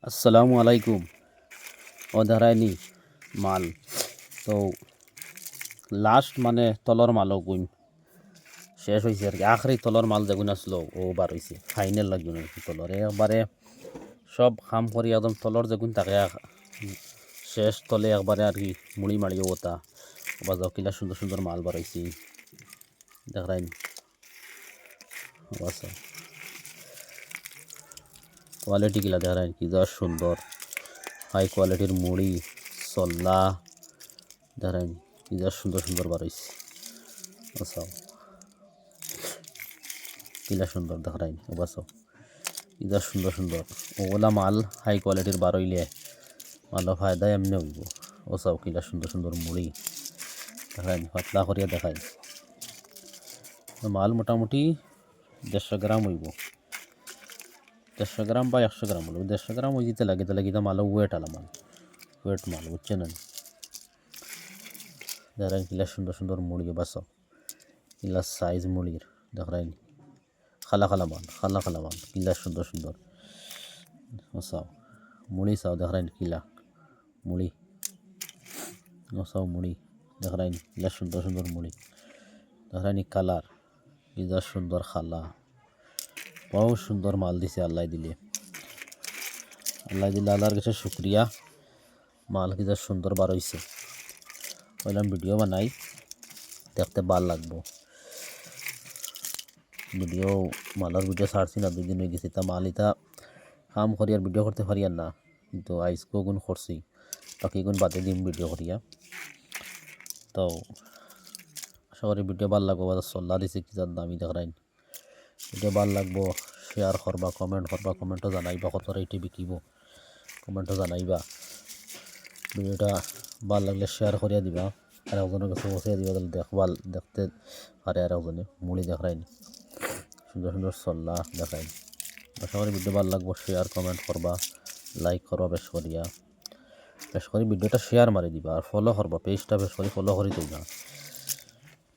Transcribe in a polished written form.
আসসালামু আলাইকুম। ও ধারাইনি মাল তো লাস্ট মানে তলর মালও গুণ শেষ হয়েছে আর কি। আখরি তলর মাল যেগুন আসলো ও বার হয়েছে ফাইনাল লাগবে আর কি। তলর একবারে সব খাম করি একদম তলর যেগুন তাকে শেষ তলে একবারে আর কি মুড়ি মারিও ওটা বাজাও কিলা সুন্দর সুন্দর মাল বার হয়েছে দেখাইন। আচ্ছা কোয়ালিটি কিলা দেখাইন কি যা সুন্দর হাই কোয়ালিটির মুড়ি সল্লা দেখাইন কি যা সুন্দর সুন্দর বার হয়েছে। আচ্ছা কিলা সুন্দর দেখাইন বাসো ইদা সুন্দর সুন্দর ওগুলা মাল হাই কোয়ালিটির বারইলে মালো ফায়দা এমনি হইব। ও চাও কিলা সুন্দর সুন্দর মুড়ি দেখাইন পাতলা করিয়া দেখাইন। মাল মোটামুটি 150 গ্রাম হইব, 150 গ্রাম বা 100 গ্রাম হইব। 150 গ্রাম হয়ে যেতে লাগে তাহলে কিন্তু মালো ওয়েট আলা মাল ওয়েট মাল বুঝছেন। দেখাইন কিলা সুন্দর সুন্দর মুড়ি বাসো কিলা সাইজ মুড়ির দেখাইন খালা খালা মাল খালা খালা মাল কিলা সুন্দর সুন্দর। ও চাও মুড়ি চাও দেখাইন কিলা মুড়ি নসাও মুড়ি দেখাইন কিলা সুন্দর সুন্দর মুড়ি দেখাইনি কালার কিলা সুন্দর খালা বহু সুন্দর মাল দিছে আল্লাহ দিলে আল্লাহর কাছে শুক্রিয়া। মাল কিলা সুন্দর বার হইছে বললাম ভিডিও বানাই দেখতে ভাল লাগবো। ভিডিও মালার ভিডিও ছাড়ছি না 2 দিন হয়ে গেছে তা মাল ইতা কাম করি আর ভিডিও করতে পারি আর না, কিন্তু আইসকো গুণ করছি বাকি গুণ বাদে দিন ভিডিও করিয়া। তো আশা করি ভিডিও ভাল লাগবো। চল্লা দিছে কি যার দামি দেখাইন ভিডিও ভাল লাগবো। শেয়ার করবা কমেন্ট করবা কমেন্টও জানাইবা কত রেটে বিকিব কমেন্টও জানাইবা। ভিডিওটা ভাল লাগলে শেয়ার করিয়া দিবা আর একজনের কাছে পৌঁছে দিবা তাহলে দেখবাল দেখতে পারে আর একজনে মুড়ি দেখাইন সুন্দর সুন্দর চল্লা দেখাইন। আশা করি ভিডিও ভাল লাগবো। শেয়ার কমেন্ট করবা লাইক করবা বেশ করিয়া বেশ করে ভিডিওটা শেয়ার মারি দিবা আর ফলো করবা পেজটা বেশ করে ফলো করে দিবা।